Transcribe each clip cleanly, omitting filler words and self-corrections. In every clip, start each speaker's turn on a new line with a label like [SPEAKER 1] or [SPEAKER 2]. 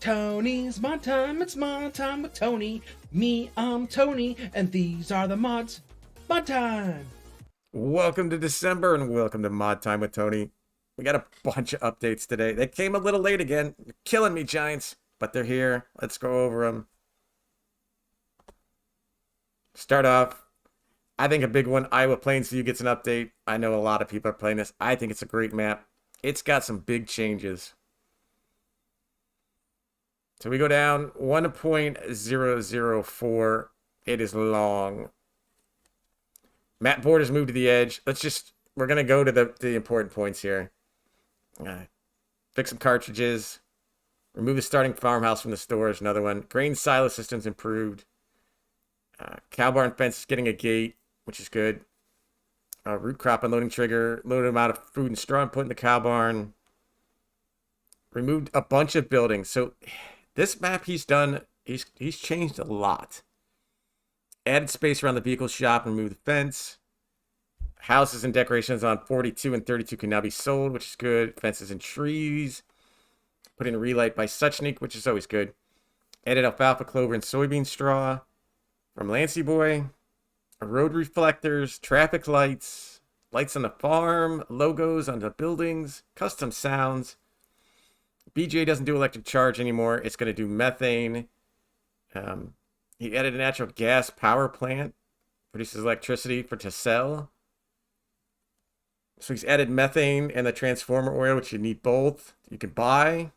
[SPEAKER 1] Tony's Mod Time. It's Mod Time with Tony. Me, I'm Tony, and these are the mods. Mod Time.
[SPEAKER 2] Welcome to December and welcome to Mod Time with Tony. We got a bunch of updates today. They came a little late again. You're killing me, Giants, but they're here. Let's go over them. Start off, I think a big one, Iowa Plains-View gets an update. I know a lot of people are playing this. I think it's a great map. It's got some big changes. So we go down 1.004. It is long. Map board has moved to the edge. We're going to go to the important points here. Fix some cartridges. Remove the starting farmhouse from the stores. Another one. Grain silo systems improved. Cow barn fence is getting a gate, which is good. Root crop unloading trigger. Loaded amount of food and straw and put in the cow barn. Removed a bunch of buildings. So this map he's done, he's changed a lot. Added space around the vehicle shop and removed the fence. Houses and decorations on 42 and 32 can now be sold, which is good. Fences and trees. Put in a relight by Suchnik, which is always good. Added alfalfa, clover, and soybean straw from Lancy Boy. Road reflectors, traffic lights, lights on the farm, logos on the buildings, custom sounds. BJ doesn't do electric charge anymore. It's going to do methane. He added a natural gas power plant. Produces electricity to sell. So he's added methane and the transformer oil, which you need both. You can buy.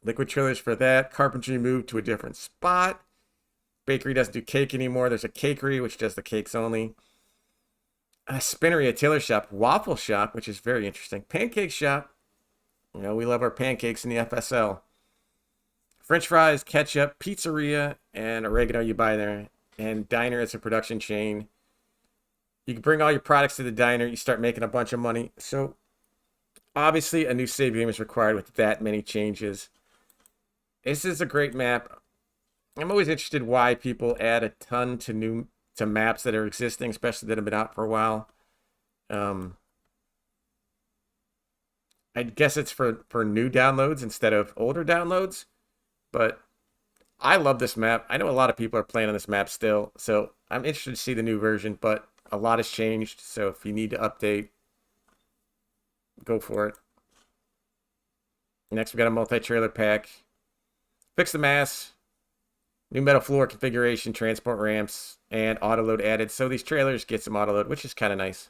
[SPEAKER 2] Liquid trailers for that. Carpentry moved to a different spot. Bakery doesn't do cake anymore. There's a cakery, which does the cakes only. A spinnery, a tailor shop. Waffle shop, which is very interesting. Pancake shop. You know, we love our pancakes in the FSL. French fries, ketchup, pizzeria, and oregano you buy there. And diner is a production chain. You can bring all your products to the diner. You start making a bunch of money. So, obviously, a new save game is required with that many changes. This is a great map. I'm always interested why people add a ton to maps that are existing, especially that have been out for a while. I guess it's for new downloads instead of older downloads. But I love this map. I know a lot of people are playing on this map still. So I'm interested to see the new version. But a lot has changed. So if you need to update, go for it. Next, we got a multi-trailer pack. Fix the mass. New metal floor configuration, transport ramps, and autoload added. So these trailers get some autoload, which is kind of nice.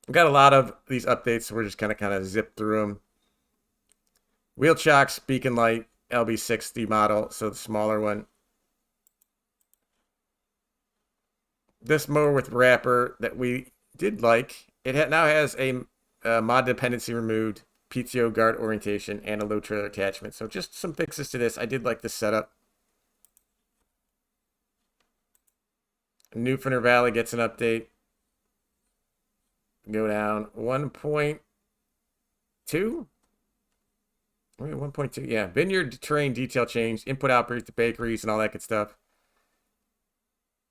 [SPEAKER 2] We've got a lot of these updates, so we're just kind of zip through them. Wheel chocks, beacon light, LB60 model, so the smaller one. This mower with wrapper that we did like, now has a mod dependency removed, PTO guard orientation, and a low trailer attachment. So just some fixes to this. I did like this setup. Newfoundland Valley gets an update. Go down 1.2. Wait, 1.2. Yeah, vineyard terrain detail change, input outbreak to bakeries and all that good stuff.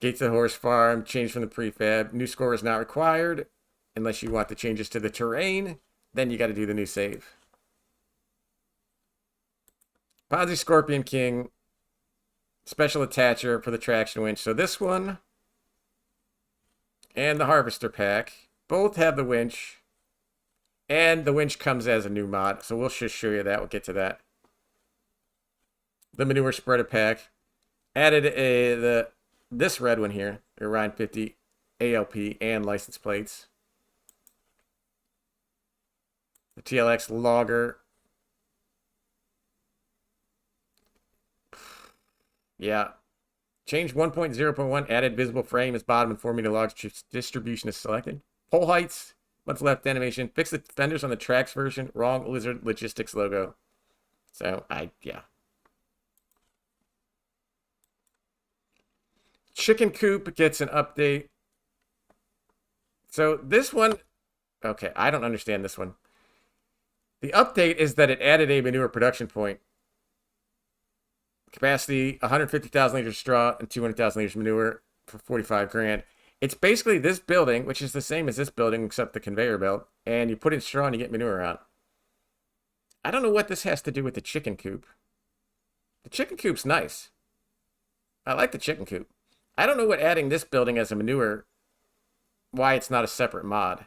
[SPEAKER 2] Gate to the horse farm, change from the prefab. New score is not required unless you want the changes to the terrain. Then you got to do the new save. Ponzi Scorpion King. Special attacher for the traction winch. So this one and the harvester pack both have the winch. And the winch comes as a new mod. So we'll just show you that. We'll get to that. The manure spreader pack. Added this red one here. Orion 50 ALP and license plates. The TLX logger. Yeah. Change 1.0.1. Added visible frame as bottom and 4-meter logs. Distribution is selected. Pole heights. What's left animation. Fix the fenders on the tracks version. Wrong Lizard Logistics logo. So, yeah. Chicken coop gets an update. So this one, okay, I don't understand this one. The update is that it added a manure production point. Capacity, 150,000 liters straw and 200,000 liters manure for 45 grand. It's basically this building, which is the same as this building except the conveyor belt, and you put in straw and you get manure out. I don't know what this has to do with the chicken coop. The chicken coop's nice. I like the chicken coop. I don't know what adding this building as a manure, why it's not a separate mod.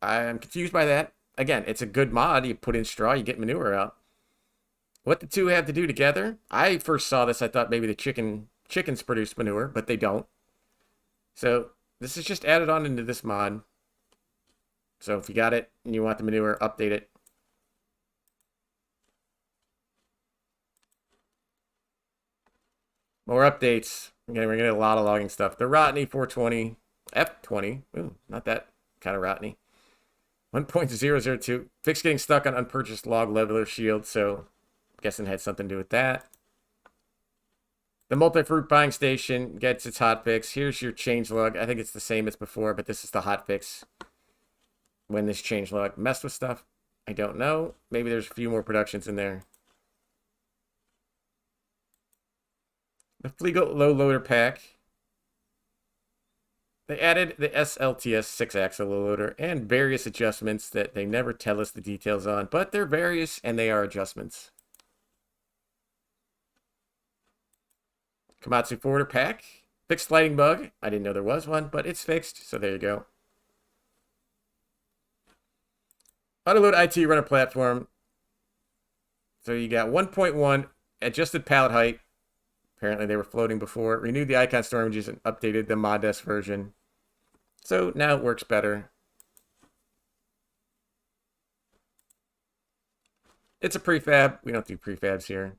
[SPEAKER 2] I'm confused by that. Again, it's a good mod. You put in straw, you get manure out. What the two have to do together? I first saw this, I thought maybe the chickens produce manure, but they don't. So this is just added on into this mod. So if you got it and you want the manure, update it. More updates. Again, we're gonna get a lot of logging stuff. The Rotney 420, F20. Ooh, not that kind of Rotney. 1.002. Fix getting stuck on unpurchased log leveler shield, so I'm guessing it had something to do with that. The multi-fruit buying station gets its hotfix. Here's your changelog. I think it's the same as before, but this is the hotfix. When this changelog messed with stuff, I don't know. Maybe there's a few more productions in there. The Fleagle low loader pack. They added the SLTS 6-axle low loader and various adjustments that they never tell us the details on, but they're various and they are adjustments. Komatsu forwarder pack. Fixed lighting bug. I didn't know there was one, but it's fixed, so there you go. Autoload IT runner platform. So you got 1.1 adjusted pallet height. Apparently they were floating before. Renewed the icon store images and updated the Modest version. So now it works better. It's a prefab. We don't do prefabs here.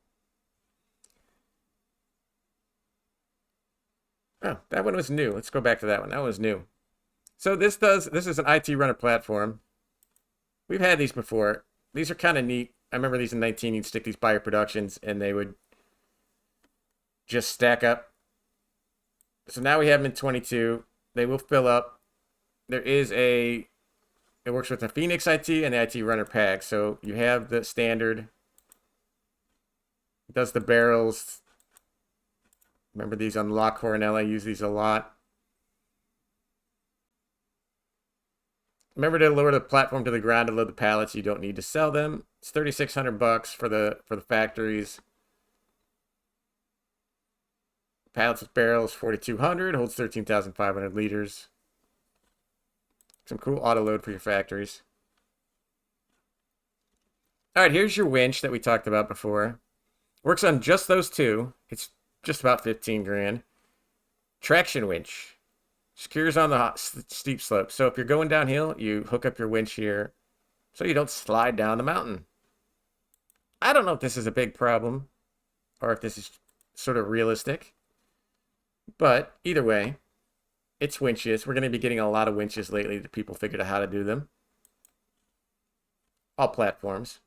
[SPEAKER 2] Oh, that one was new. Let's go back to that one. That one was new. So this is an IT runner platform. We've had these before. These are kind of neat. I remember these in 19. You'd stick these by your productions and they would just stack up. So now we have them in 22. They will fill up. There is it works with the Phoenix IT and the IT runner pack. So you have the standard. It does the barrels. Remember these on Lock Coronel. I use these a lot. Remember to lower the platform to the ground to load the pallets. You don't need to sell them. It's $3,600 for the factories. Pallets with barrels, 4,200. Holds 13,500 liters. Some cool auto load for your factories. All right, here's your winch that we talked about before. Works on just those two. It's just about 15 grand. Traction winch. Secures on the steep slope. So if you're going downhill, you hook up your winch here so you don't slide down the mountain. I don't know if this is a big problem or if this is sort of realistic. But either way, it's winches. We're going to be getting a lot of winches lately that people figured out how to do them. All platforms.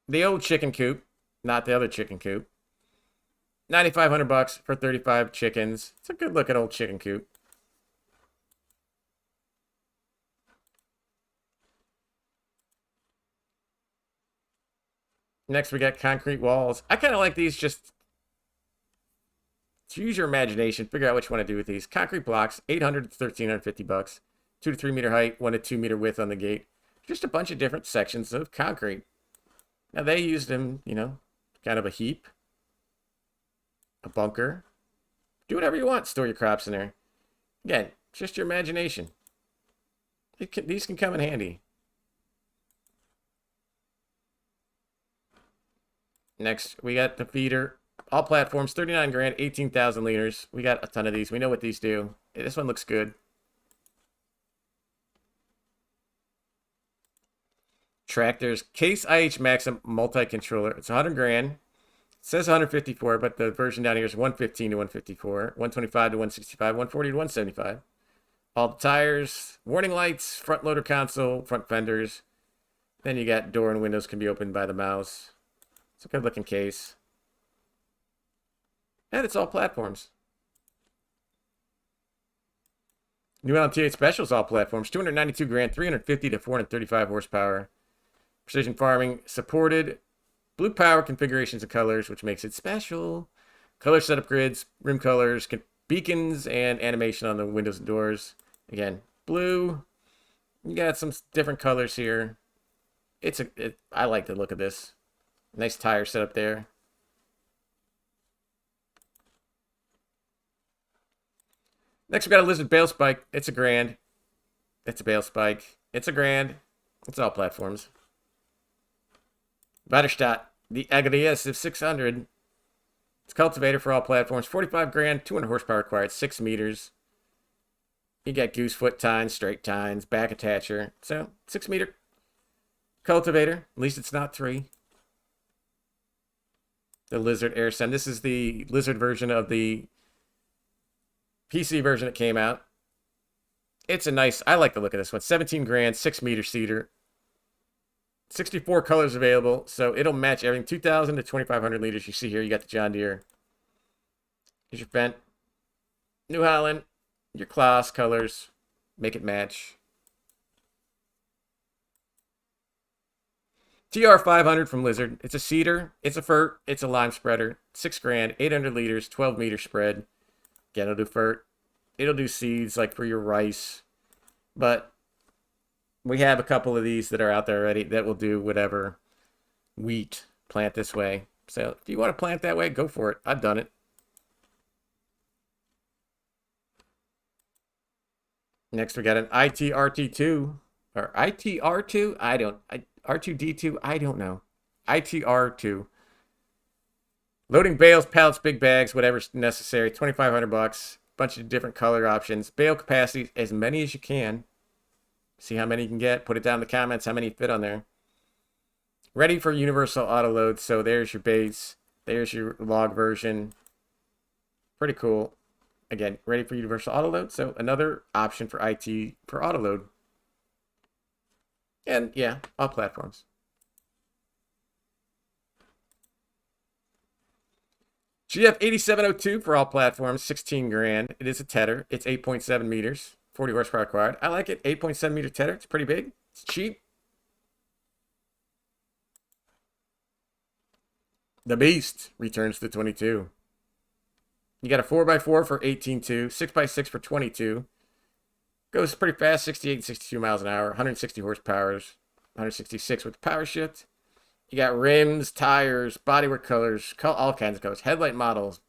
[SPEAKER 2] The old chicken coop, not the other chicken coop. $9,500 for 35 chickens. It's a good looking old chicken coop. Next, we got concrete walls. I kind of like these just to use your imagination. Figure out what you want to do with these. Concrete blocks, $800 to $1,350. 2 to 3 meter height, 1 to 2 meter width on the gate. Just a bunch of different sections of concrete. Now, they used them, you know, kind of a heap. A bunker. Do whatever you want. Store your crops in there. Again, just your imagination. These can come in handy. Next, we got the feeder. All platforms, 39 grand, 18,000 liters. We got a ton of these. We know what these do. Hey, this one looks good. Tractors. Case IH Maxim multi-controller. It's 100 grand. It says 154, but the version down here is 115 to 154, 125 to 165, 140 to 175. All the tires, warning lights, front loader console, front fenders. Then you got door and windows can be opened by the mouse. It's a good looking case. And it's all platforms. New LMT8 Specials, all platforms. 292 grand, 350 to 435 horsepower. Precision farming supported. Blue power configurations and colors, which makes it special. Color setup grids, rim colors, beacons and animation on the windows and doors. Again, blue. You got some different colors here. I like the look of this. Nice tire setup there. Next, we got a Lizard Bale Spike. It's a grand. It's a Bale Spike. It's a grand. It's all platforms. Weiterstadt, the aggressive 600. It's cultivator for all platforms. 45 grand, 200 horsepower required, 6 meters. You got goosefoot tines, straight tines, back attacher. So, 6 meter cultivator. At least it's not 3. The Lizard Air Send. This is the Lizard version of the PC version that came out. It's a nice, I like the look of this one. 17 grand, 6 meter seater. 64 colors available, so it'll match everything. 2,000 to 2,500 liters. You see here, you got the John Deere. Here's your Fendt. New Holland. Your Claas colors. Make it match. TR500 from Lizard. It's a seeder. It's a FERT. It's a lime spreader. 6 grand, 800 liters, 12 meter spread. Again, it'll do FERT. It'll do seeds like for your rice. But we have a couple of these that are out there already that will do whatever wheat plant this way. So if you want to plant that way, go for it. I've done it. Next, we got an ITRT2 or ITR2. R2D2. I don't know. ITR2. Loading bales, pallets, big bags, whatever's necessary. 2,500 bucks. Bunch of different color options. Bale capacity, as many as you can. See how many you can get. Put it down in the comments how many fit on there. Ready for universal auto load. So there's your base. There's your log version. Pretty cool. Again, ready for universal auto load. So another option for IT for auto load. And yeah, all platforms. GF8702 for all platforms, 16 grand. It is a tedder. It's 8.7 meters, 40 horsepower required. I like it. 8.7 meter tedder. It's pretty big. It's cheap. The Beast returns to 22. You got a 4x4 for 18.2, 6x6 for 22. Goes pretty fast, 68 62 miles an hour, 160 horsepower, 166 with the power shift. You got rims, tires, bodywork colors, all kinds of colors, headlight models,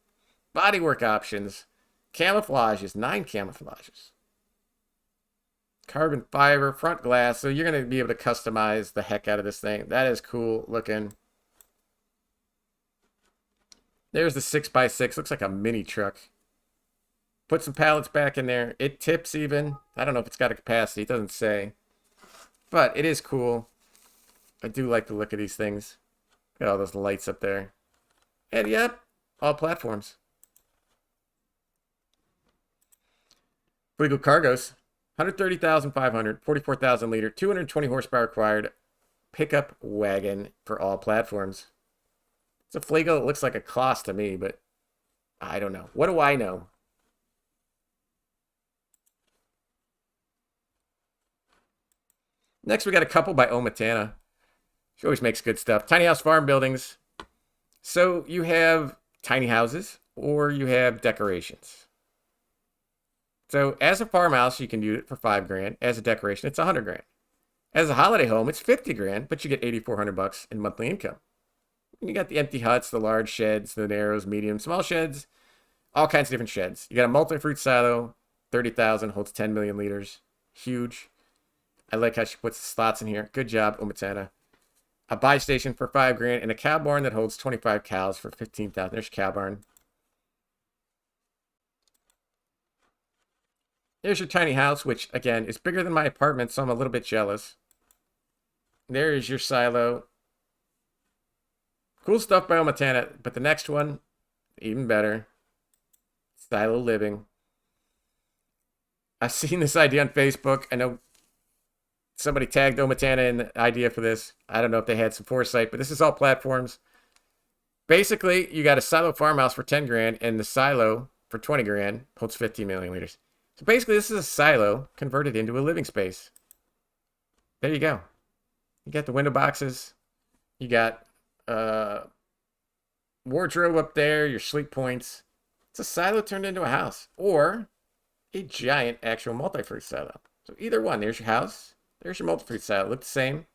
[SPEAKER 2] bodywork options, camouflages, 9 camouflages. Carbon fiber, front glass, so you're going to be able to customize the heck out of this thing. That is cool looking. There's the 6x6, looks like a mini truck. Put some pallets back in there. It tips even. I don't know if it's got a capacity, it doesn't say. But it is cool. I do like the look of these things. Got all those lights up there. And yep, all platforms. Legal cargoes. 130,500, 44,000 liter, 220 horsepower required. Pickup wagon for all platforms. It's a Flago. It looks like a Claas to me, but I don't know. What do I know? Next, we got a couple by Omatana. She always makes good stuff. Tiny house farm buildings. So you have tiny houses or you have decorations. So as a farmhouse, you can do it for 5 grand. As a decoration, it's 100 grand. As a holiday home, it's 50 grand, but you get 8,400 bucks in monthly income. You got the empty huts, the large sheds, the narrows, medium, small sheds, all kinds of different sheds. You got a multi-fruit silo, 30,000, holds 10 million liters. Huge. I like how she puts the slots in here. Good job, Omatana. A buy station for 5 grand and a cow barn that holds 25 cows for 15,000. There's cow barn. There's your tiny house, which again is bigger than my apartment, so I'm a little bit jealous. There is your silo. Cool stuff by Omatana, but the next one, even better. Silo living. I've seen this idea on Facebook. I know somebody tagged Omatana in the idea for this. I don't know if they had some foresight, but this is all platforms. Basically, you got a silo farmhouse for 10 grand, and the silo for 20 grand holds 15 million liters. So basically, this is a silo converted into a living space. There you go. You got the window boxes. You got wardrobe up there, your sleep points. It's a silo turned into a house, or a giant actual multi-fruit silo. So either one. There's your house. There's your multi-fruit silo. Look the same.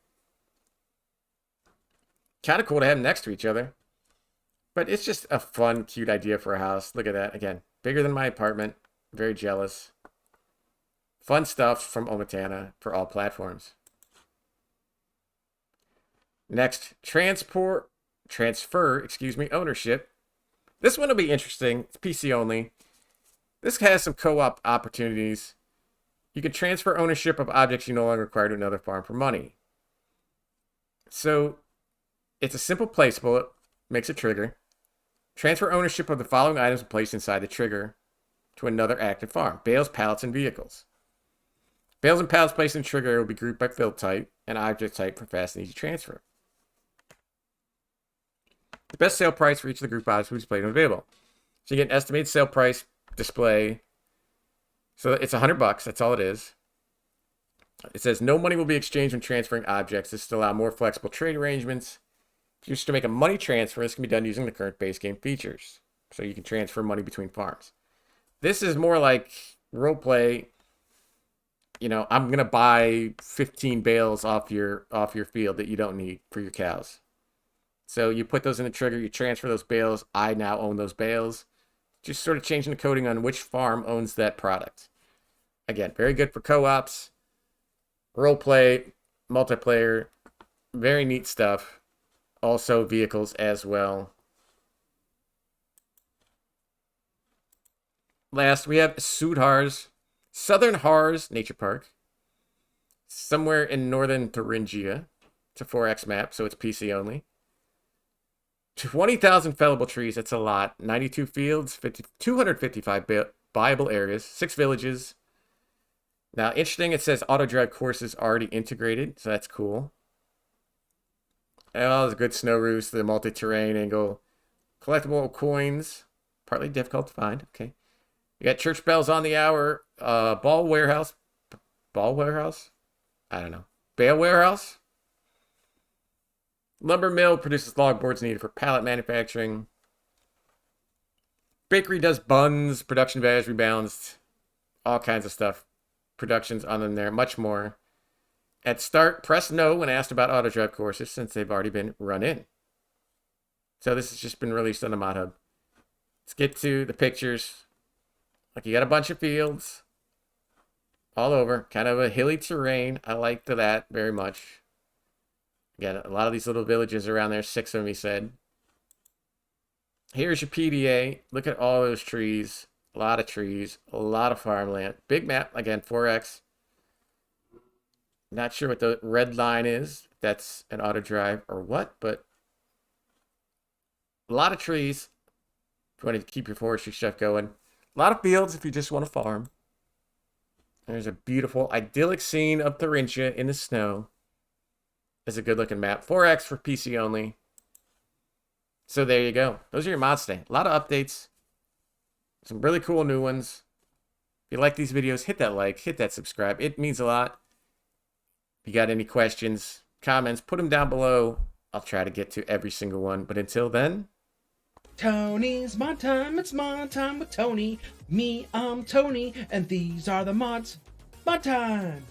[SPEAKER 2] Kind of cool to have them next to each other. But it's just a fun, cute idea for a house. Look at that. Again, bigger than my apartment. Very jealous. Fun stuff from Omatana for all platforms. Next, transfer, ownership. This one will be interesting. It's PC only. This has some co-op opportunities. You can transfer ownership of objects you no longer require to another farm for money. So, it's a simple placement. It makes a trigger. Transfer ownership of the following items placed inside the trigger to another active farm. Bales, pallets, and vehicles. Bales and pallets placed in the trigger will be grouped by field type and object type for fast and easy transfer. The best sale price for each of the group items will be displayed when available. So you get an estimated sale price display. So it's $100. That's all it is. It says no money will be exchanged when transferring objects. This to allow more flexible trade arrangements. If you wish to make a money transfer, this can be done using the current base game features. So you can transfer money between farms. This is more like roleplay. You know, I'm gonna buy 15 bales off your field that you don't need for your cows. So you put those in the trigger, you transfer those bales. I now own those bales. Just sort of changing the coding on which farm owns that product. Again, very good for co-ops, roleplay, multiplayer, very neat stuff. Also vehicles as well. Last, we have Southern Hars Nature Park. Somewhere in northern Thuringia. It's a 4X map, so it's PC only. 20,000 fellable trees, that's a lot. 92 fields, 255 viable areas, 6 villages. Now, interesting, it says auto-drive courses already integrated, so that's cool. Oh, there's a good snow roost, the multi-terrain angle. Collectible coins, partly difficult to find, okay. You got church bells on the hour, ball warehouse? I don't know. Bale warehouse? Lumber mill produces log boards needed for pallet manufacturing. Bakery does buns, production values rebalanced, all kinds of stuff. Productions on them there, much more. At start, press no when asked about auto drive courses since they've already been run in. So this has just been released on the Modhub. Let's get to the pictures. Like you got a bunch of fields all over, kind of a hilly terrain. I like that very much. Again, a lot of these little villages around there, 6 of them, he said. Here's your PDA. Look at all those trees. A lot of trees. A lot of farmland. Big map. Again, 4X. Not sure what the red line is. If that's an auto drive or what, but a lot of trees. If you want to keep your forestry stuff going. A lot of fields if you just want to farm. There's a beautiful, idyllic scene of Thuringia in the snow. It's a good looking map. 4X for PC only. So there you go. Those are your mods today. A lot of updates. Some really cool new ones. If you like these videos, hit that like, hit that subscribe. It means a lot. If you got any questions, comments, put them down below. I'll try to get to every single one. But until then,
[SPEAKER 1] Tony's mod time, it's mod time with Tony. Me, I'm Tony, and these are the mods. Mod time!